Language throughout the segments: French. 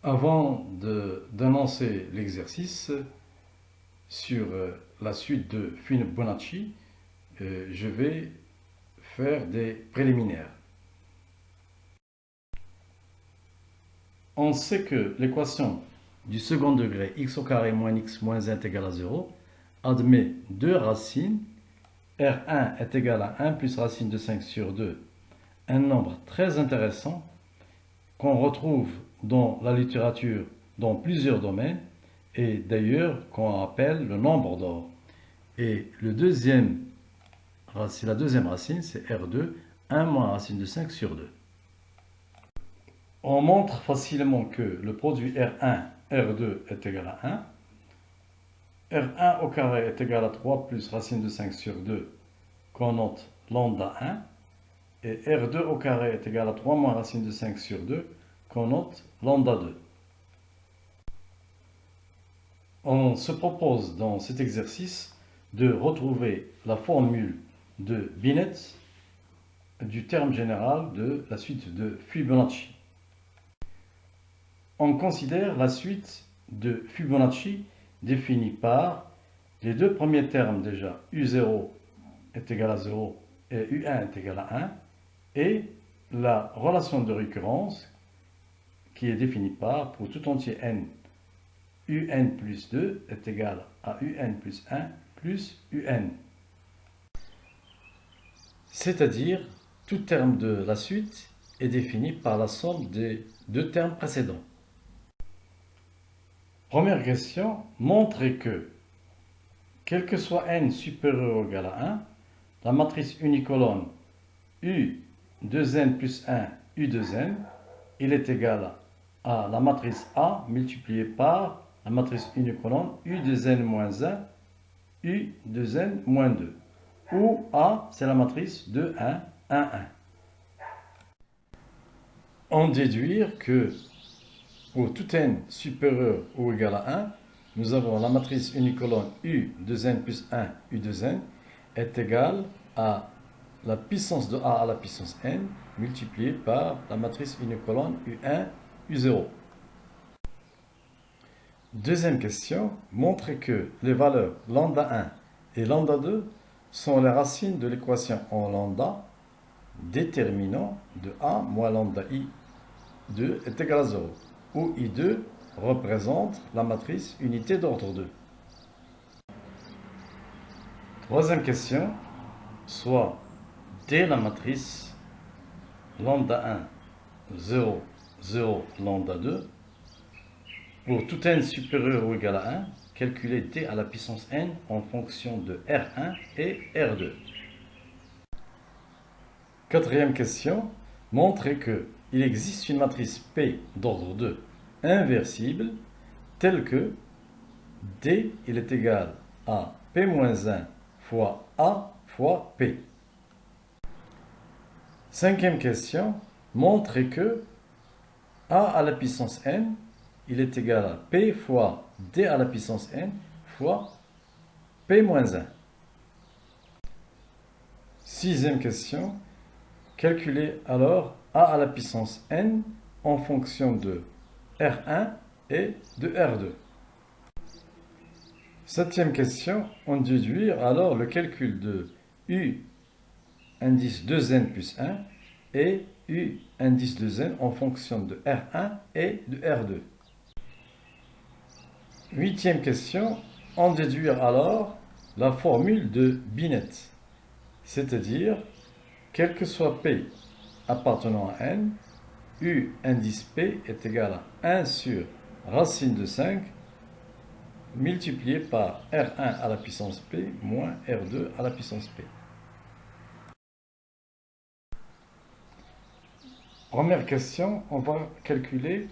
Avant d'annoncer l'exercice sur la suite de Fibonacci, je vais faire des préliminaires. On sait que l'équation du second degré x au carré moins x moins 1 est égale à 0 admet deux racines. R1 est égal à 1 plus racine de 5 sur 2, un nombre très intéressant qu'on retrouve dans la littérature dans plusieurs domaines et d'ailleurs qu'on appelle le nombre d'or. Et la deuxième racine, c'est R2, 1 moins racine de 5 sur 2. On montre facilement que le produit R1, R2 est égal à 1. R1 au carré est égal à 3 plus racine de 5 sur 2, qu'on note lambda 1. Et R2 au carré est égal à 3 moins racine de 5 sur 2, qu'on note lambda 2. On se propose dans cet exercice de retrouver la formule de Binet du terme général de la suite de Fibonacci. On considère la suite de Fibonacci définie par les deux premiers termes déjà, U0 est égal à 0 et U1 est égal à 1, et la relation de récurrence qui est définie par, pour tout entier n, UN plus 2 est égal à UN plus 1 plus UN. C'est-à-dire, tout terme de la suite est défini par la somme des deux termes précédents. Première question, montrez que, quel que soit n supérieur ou égal à 1, la matrice unicolone U 2n plus 1 U2n, il est égal à la matrice A multipliée par la matrice unicolone U2n moins 1 U2n moins 2, où A c'est la matrice 2, 1, 1, 1. On déduire que pour tout n supérieur ou égal à 1, nous avons la matrice unicolone U2n plus 1 U2n est égale à la puissance de A à la puissance n multipliée par la matrice unicolone U1 U0. Deuxième question, montrez que les valeurs lambda 1 et lambda 2 sont les racines de l'équation en lambda déterminant de A moins lambda I2 est égal à 0, où I2 représente la matrice unité d'ordre 2. Troisième question, soit dès la matrice lambda 1, 0, 0, lambda 2, pour tout n supérieur ou égal à 1, calculez d à la puissance n en fonction de R1 et R2. Quatrième question, montrez qu'il existe une matrice P d'ordre 2 inversible telle que D il est égal à P-1 fois A fois P. Cinquième question, montrez que A à la puissance n il est égal à P fois D à la puissance n fois P-1. Sixième question, calculez alors A à la puissance n en fonction de R1 et de R2. Septième question, on déduit alors le calcul de U indice 2n plus 1 et U indice 2n en fonction de R1 et de R2. Huitième question, on déduit alors la formule de Binet, c'est-à-dire, quel que soit P appartenant à n, U indice P est égal à 1 sur racine de 5 multiplié par R1 à la puissance P moins R2 à la puissance P. Première question, on va calculer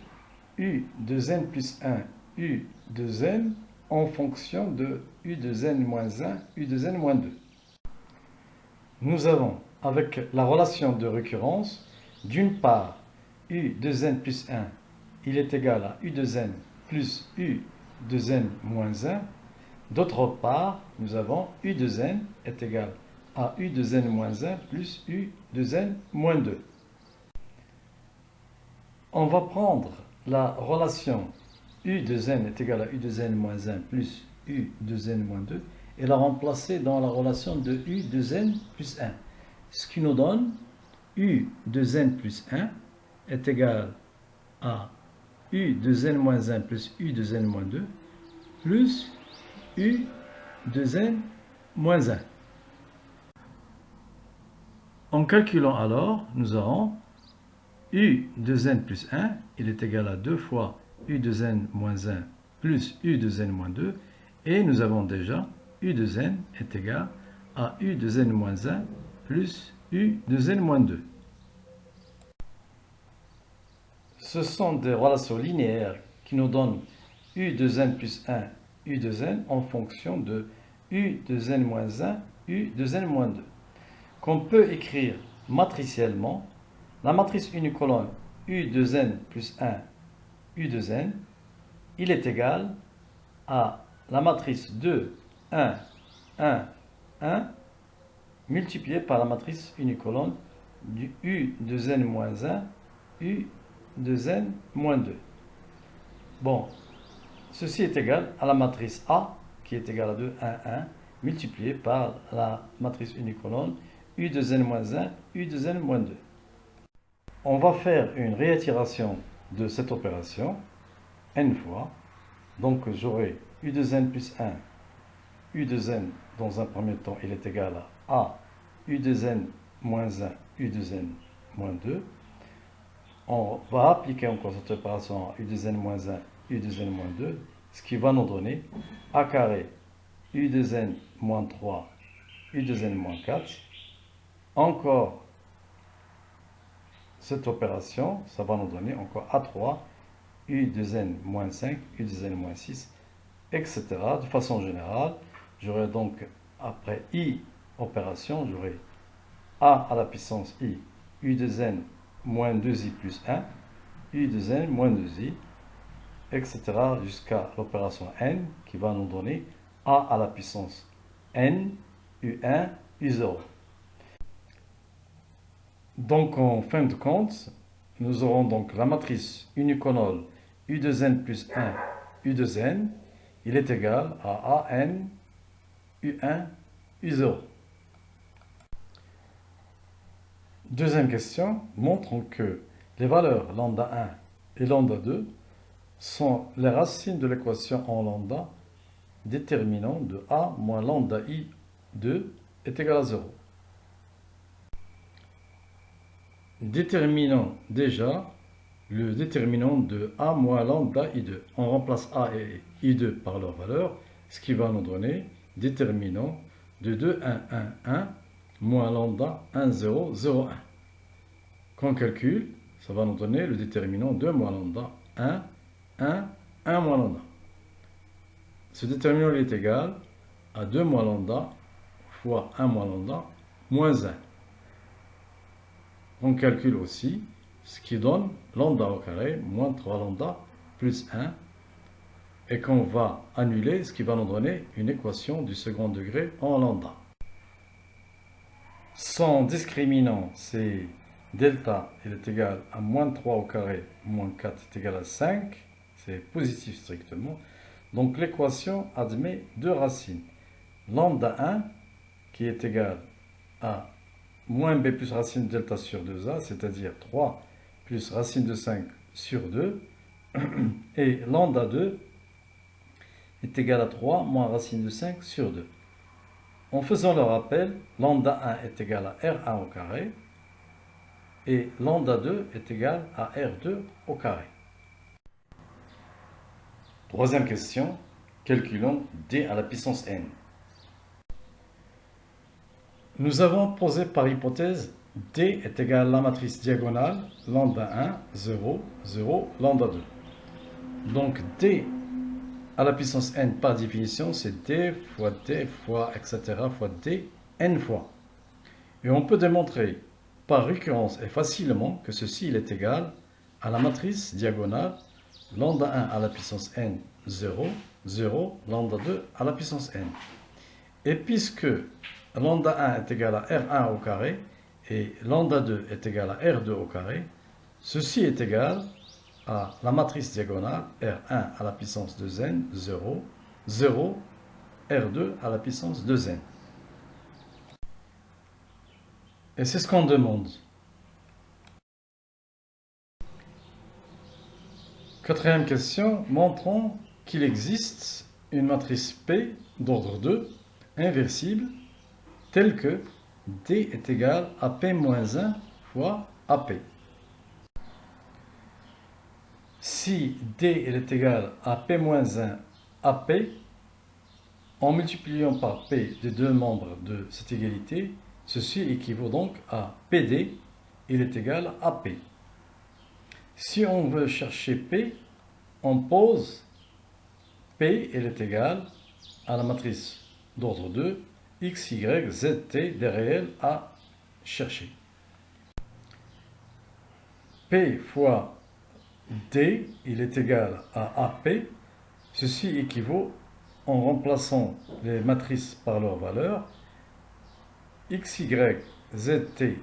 U de n plus 1 U de n en fonction de U de n moins 1 U de n moins 2. Nous avons, avec la relation de récurrence, d'une part, U de n plus 1, il est égal à U de n plus U de n moins 1. D'autre part, nous avons U de n est égal à U de n moins 1 plus U de n moins 2. On va prendre la relation U de n est égale à U de n moins 1 plus U de n moins 2 et la remplacer dans la relation de U de n plus 1. Ce qui nous donne U de n plus 1 est égal à U de n moins 1 plus U de n moins 2 plus U de n moins 1. En calculant alors, nous aurons U de n plus 1, il est égal à 2 fois U de n moins 1 plus U de n moins 2, et nous avons déjà U de n est égal à U de n moins 1 plus U de n moins 2. Ce sont des relations linéaires qui nous donnent U de n plus 1, U de n en fonction de U de n moins 1, U de n moins 2. Qu'on peut écrire matriciellement, la matrice unicolone U de n plus 1, U de n, il est égal à la matrice 2, 1, 1, 1, multiplié par la matrice unicolone du U de n moins 1, U de n moins 2. Bon, ceci est égal à la matrice A, qui est égale à 2, 1, 1, multiplié par la matrice unicolone U de n moins 1, U de n moins 2. On va faire une réitération de cette opération n fois. Donc j'aurai U de n plus 1, U de n dans un premier temps, il est égal à U de n moins 1, U de n moins 2. On va appliquer encore cette opération à U de n moins 1, U de n moins 2, ce qui va nous donner A carré U de n moins 3, U de n moins 4. Encore cette opération, ça va nous donner encore A3, U de n moins 5, U de n moins 6, etc. De façon générale, j'aurai donc, après I opération, j'aurai A à la puissance I, U de n moins 2i plus 1, U de n moins 2i, etc. jusqu'à l'opération n qui va nous donner A à la puissance n, U1, U0. Donc en fin de compte, nous aurons donc la matrice uniconole U de n plus 1, U de n, il est égal à AN, U1, U0. Deuxième question, montrons que les valeurs lambda 1 et lambda 2 sont les racines de l'équation en lambda déterminant de A moins lambda I2 est égal à 0. Déterminons déjà le déterminant de A moins lambda I2. On remplace A et I2 par leur valeur, ce qui va nous donner déterminant de 2, 1, 1, 1 moins lambda 1, 0, 0, 1. Qu'on calcule, ça va nous donner le déterminant de moins lambda 1, 1, 1 moins lambda. Ce déterminant est égal à 2 moins lambda fois 1 moins lambda moins 1. On calcule aussi ce qui donne lambda au carré moins 3 lambda plus 1 et qu'on va annuler ce qui va nous donner une équation du second degré en lambda. Son discriminant, c'est delta, il est égal à moins 3 au carré moins 4 est égal à 5, c'est positif strictement. Donc l'équation admet deux racines. Lambda 1 qui est égal à moins b plus racine de delta sur 2a, c'est-à-dire 3 plus racine de 5 sur 2, et lambda 2 est égal à 3 moins racine de 5 sur 2. En faisant le rappel, lambda 1 est égal à R1 au carré, et lambda 2 est égal à R2 au carré. Troisième question, calculons d à la puissance n. Nous avons posé par hypothèse d est égal à la matrice diagonale lambda 1, 0, 0, lambda 2. Donc d à la puissance n par définition, c'est d fois, etc. fois d n fois. Et on peut démontrer par récurrence et facilement que ceci il est égal à la matrice diagonale lambda 1 à la puissance n, 0, 0, lambda 2 à la puissance n. Et puisque lambda 1 est égal à R1 au carré et lambda 2 est égal à R2 au carré, ceci est égal à la matrice diagonale R1 à la puissance 2n, 0, 0, R2 à la puissance 2n. Et c'est ce qu'on demande. Quatrième question, montrons qu'il existe une matrice P d'ordre 2 inversible telle que D est égal à P-1 fois AP. Si D est égal à P-1 AP, en multipliant par P des deux membres de cette égalité, ceci équivaut donc à PD, il est égal à P. Si on veut chercher P, on pose P, elle est égale à la matrice d'ordre 2, x, y, z, t, des réels à chercher. P fois D, il est égal à AP. Ceci équivaut, en remplaçant les matrices par leurs valeurs, x, y, z, t,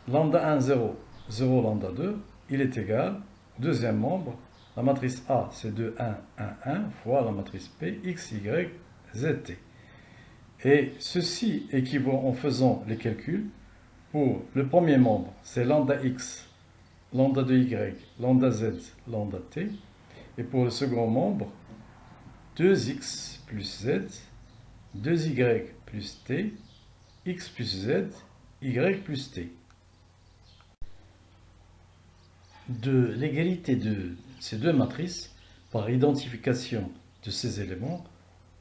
lambda 1, 0, 0, lambda 2, il est égal, deuxième membre, la matrice A, c'est 2, 1, 1, 1, fois la matrice P, x, y, z, t. Et ceci équivaut, en faisant les calculs, pour le premier membre, c'est lambda x, lambda de y, lambda z, lambda t. Et pour le second membre, 2x plus z, 2y plus t, x plus z, y plus t. De l'égalité de ces deux matrices, par identification de ces éléments,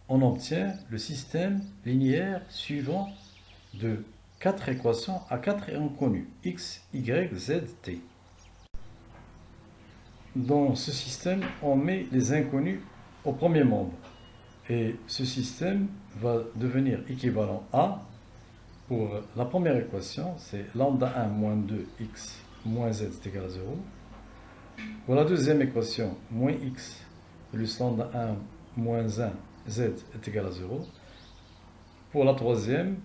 on obtient le système linéaire suivant de 4 équations à 4 inconnus, x, y, z, t. Dans ce système, on met les inconnus au premier membre. Et ce système va devenir équivalent à, pour la première équation, c'est lambda 1 moins 2x moins z est égal à 0. Pour la deuxième équation, moins x plus lambda 1 moins 1 z est égal à 0. Pour la troisième,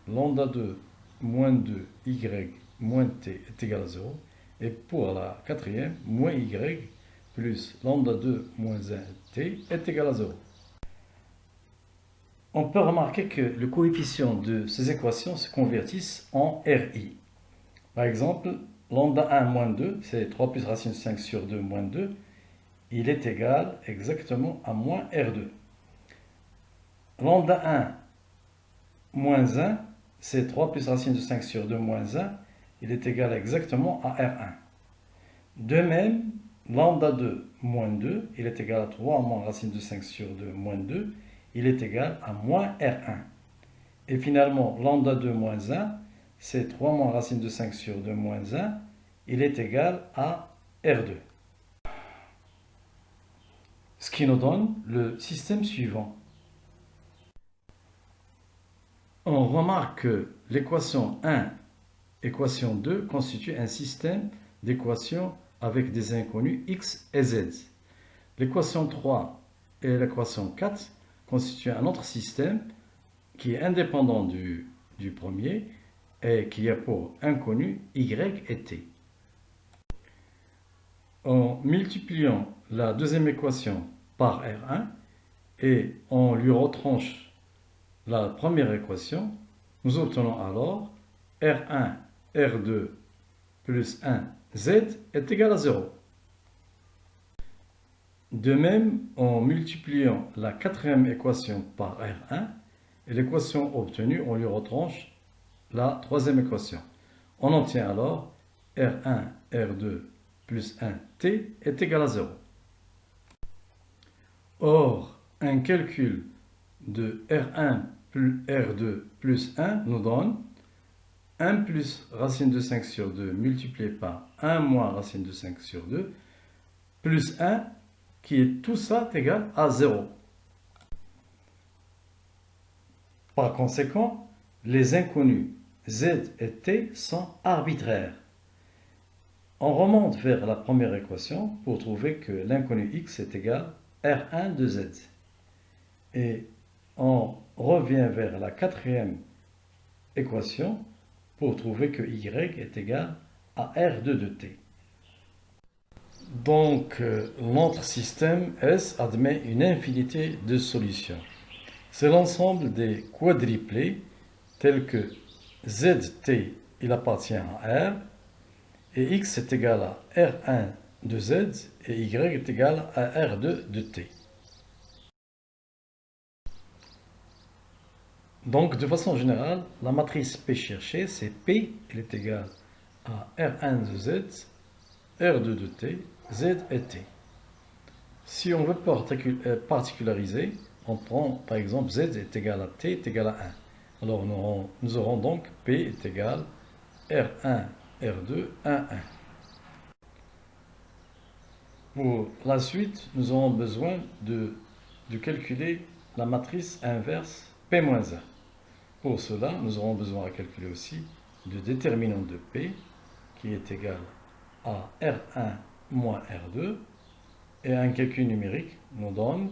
lambda 2 moins 2 y moins t est égal à 0. Et pour la quatrième, moins y plus lambda 2 moins 1 t est égal à 0. On peut remarquer que le coefficient de ces équations se convertissent en RI. Par exemple, lambda 1 moins 2, c'est 3 plus racine 5 sur 2 moins 2, il est égal exactement à moins R2. Lambda 1 moins 1, c'est 3 plus racine de 5 sur 2 moins 1, il est égal exactement à R1. De même, lambda 2 moins 2, il est égal à 3 moins racine de 5 sur 2 moins 2, il est égal à moins R1. Et finalement, lambda 2 moins 1, c'est 3 moins racine de 5 sur 2 moins 1, il est égal à R2. Ce qui nous donne le système suivant. On remarque que l'équation 1, équation 2 constitue un système d'équations avec des inconnus x et z. L'équation 3 et l'équation 4 constituent un autre système qui est indépendant du premier et qui a pour inconnu y et t. En multipliant la deuxième équation par R1 et en lui retranche la première équation, nous obtenons alors R1, R2 plus 1, Z est égal à 0. De même, en multipliant la quatrième équation par R1 et l'équation obtenue, on lui retranche la troisième équation. On obtient alors R1, R2 plus 1, T est égal à 0. Or, un calcul de R1 plus R2 plus 1 nous donne 1 plus racine de 5 sur 2 multiplié par 1 moins racine de 5 sur 2 plus 1 qui est tout ça égal à 0. Par conséquent, les inconnus z et t sont arbitraires. On remonte vers la première équation pour trouver que l'inconnu x est égal à R1 de z. Et on revient vers la quatrième équation pour trouver que y est égal à R2 de t. Donc, notre système S admet une infinité de solutions. C'est l'ensemble des quadriplés tels que ZT, il appartient à R, et X est égal à R1 de Z, et Y est égal à R2 de T. Donc, de façon générale, la matrice P cherchée, c'est P, elle est égale à R1 de Z, R2 de T, Z et T. Si on veut particulariser, on prend par exemple Z est égal à T est égal à 1. Alors nous aurons donc P est égal R1, R2, 1, 1. Pour la suite, nous aurons besoin de calculer la matrice inverse P-1. Pour cela, nous aurons besoin de calculer aussi le déterminant de P qui est égal à R1 moins R2, et un calcul numérique nous donne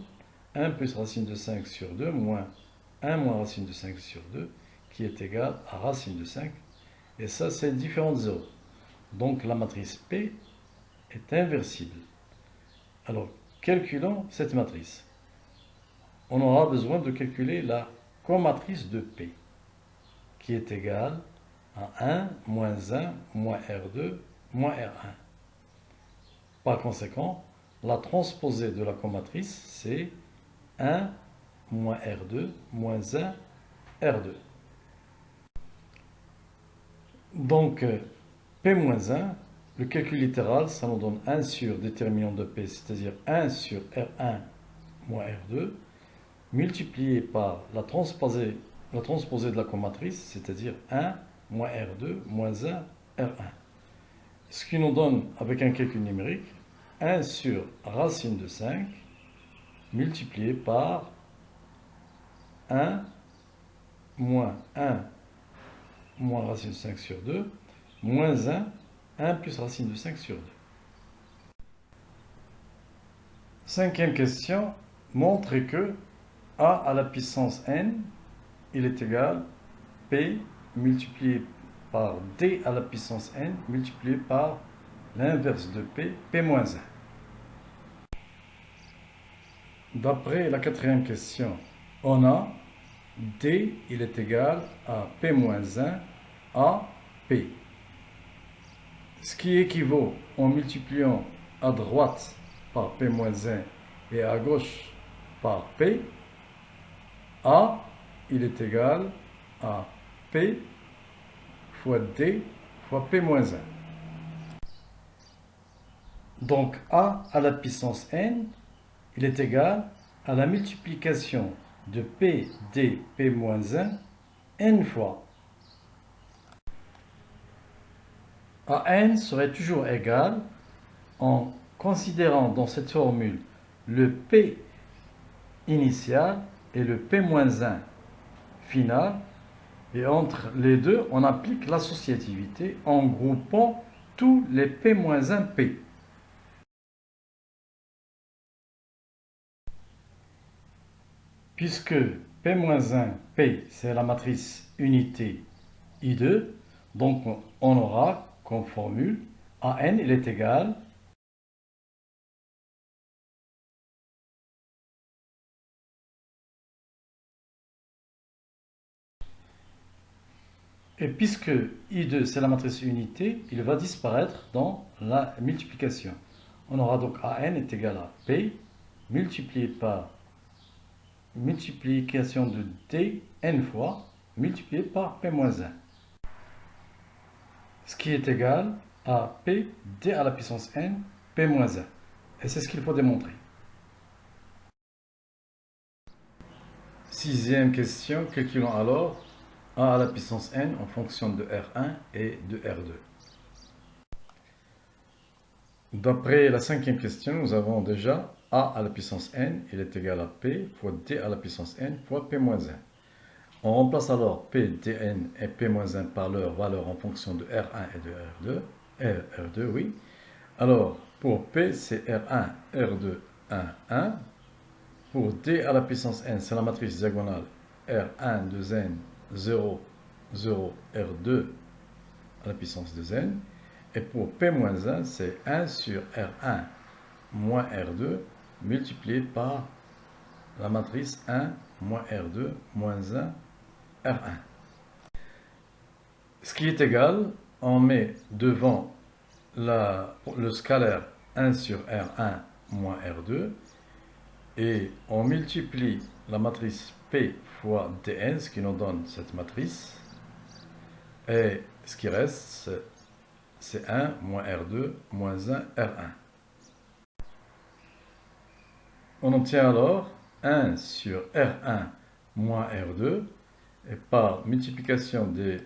1 plus racine de 5 sur 2 moins 1 moins racine de 5 sur 2 qui est égal à racine de 5, et ça c'est différent de 0. Donc la matrice P est inversible. Alors calculons cette matrice. On aura besoin de calculer la comatrice de P qui est égale à 1 moins 1 moins R2 moins R1. Par conséquent, la transposée de la comatrice, c'est 1 moins R2 moins 1 R2. Donc, P moins 1, le calcul littéral, ça nous donne 1 sur déterminant de P, c'est-à-dire 1 sur R1 moins R2, multiplié par la transposée de la comatrice, c'est-à-dire 1 moins R2 moins 1 R1. Ce qui nous donne, avec un calcul numérique, 1 sur racine de 5 multiplié par 1 moins 1 moins racine de 5 sur 2 moins 1 plus racine de 5 sur 2. Cinquième question, montre que a à la puissance n, il est égal p multiplié par d à la puissance n multiplié par l'inverse de p moins 1. D'après la quatrième question, on a d, il est égal à p moins 1 à p. Ce qui équivaut, en multipliant à droite par p moins 1 et à gauche par p, a, il est égal à p fois d fois p moins 1. Donc a à la puissance n, il est égal à la multiplication de p d p moins 1 n fois. A n serait toujours égal, en considérant dans cette formule le p initial et le p-1 final, et entre les deux, on applique l'associativité en groupant tous les p-1p. Puisque p-1p, c'est la matrice unité I2, donc on aura comme formule AN, il est égal et puisque I2 c'est la matrice unité, il va disparaître dans la multiplication. On aura donc AN est égal à P multiplié par multiplication de D n fois multiplié par P-1. Ce qui est égal à P D à la puissance n P-1. Et c'est ce qu'il faut démontrer. Sixième question, calculons alors A à la puissance n en fonction de R1 et de R2. D'après la cinquième question, nous avons déjà A à la puissance n, il est égal à P fois D à la puissance n fois P-1. On remplace alors P dn et P-1 par leur valeur en fonction de R1 et de R2, oui. Alors, pour P, c'est R1, R2, 1, 1. Pour D à la puissance n, c'est la matrice diagonale R1 de n, 0, 0, R2 à la puissance de n. Et pour P-1, c'est 1 sur R1 moins R2 multiplié par la matrice 1 moins R2 moins 1 R1. Ce qui est égal, on met devant le scalaire 1 sur R1 moins R2 et on multiplie la matrice P fois Dn, ce qui nous donne cette matrice. Et ce qui reste, c'est 1 moins R2 moins 1 R1. On obtient alors 1 sur R1 moins R2 et par multiplication des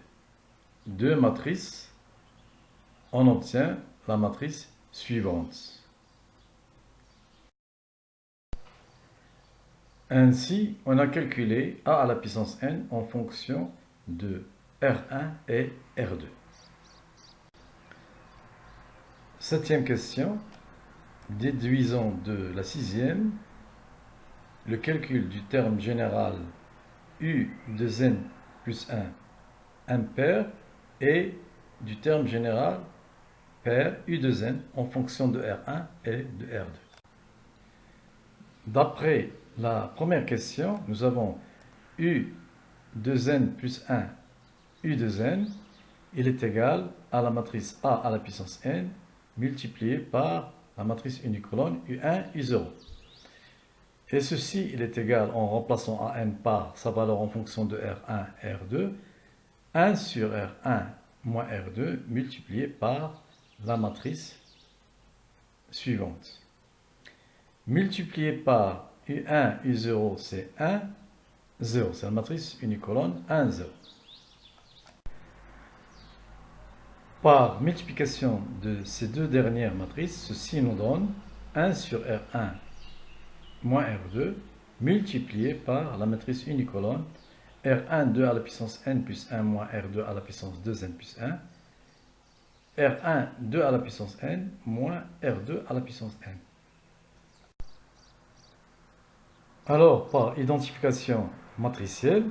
deux matrices, on obtient la matrice suivante. Ainsi, on a calculé a à la puissance n en fonction de R1 et R2. Septième question. Déduisons de la sixième le calcul du terme général U de n plus 1 impair et du terme général pair U de n en fonction de R1 et de R2. D'après la première question, nous avons U de n plus 1 U de n, il est égal à la matrice A à la puissance n multiplié par la matrice unicolone U1, U0. Et ceci, il est égal, en remplaçant AN par sa valeur en fonction de R1, R2, 1 sur R1 moins R2 multiplié par la matrice suivante. Multiplié par U1, U0, c'est 1, 0. C'est la matrice unicolone 1, 0. Par multiplication de ces deux dernières matrices, ceci nous donne 1 sur R1 moins R2 multiplié par la matrice unicolone R1, 2 à la puissance n plus 1 moins R2 à la puissance 2n plus 1, R1, 2 à la puissance n moins R2 à la puissance n. Alors, par identification matricielle,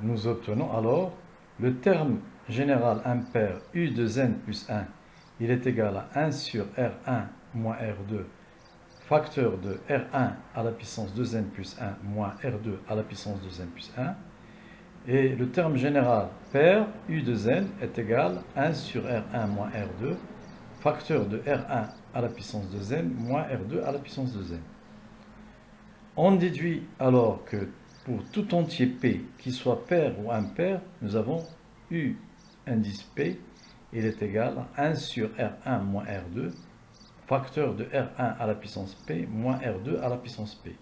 nous obtenons alors le terme général impair U de n plus 1, il est égal à 1 sur R1 moins R2 facteur de R1 à la puissance 2n plus 1 moins R2 à la puissance 2n plus 1. Et le terme général pair U de n est égal à 1 sur R1 moins R2 facteur de R1 à la puissance 2n moins R2 à la puissance 2n. On déduit alors que pour tout entier P, qui soit pair ou impair, nous avons U indice P, il est égal à 1 sur R1 moins R2 facteur de R1 à la puissance P moins R2 à la puissance P.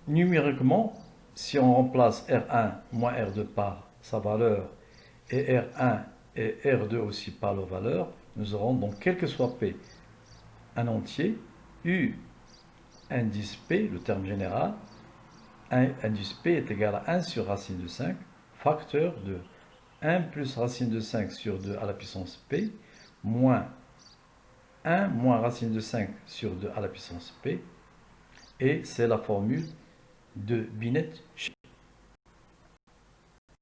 Numériquement, si on remplace R1 moins R2 par sa valeur et R1 et R2 aussi par leur valeur, nous aurons donc, quel que soit P, un entier, U indice P, le terme général, indice P est égal à 1 sur racine de 5, facteur de 1 plus racine de 5 sur 2 à la puissance P, moins 1 moins racine de 5 sur 2 à la puissance P, et c'est la formule de Binet.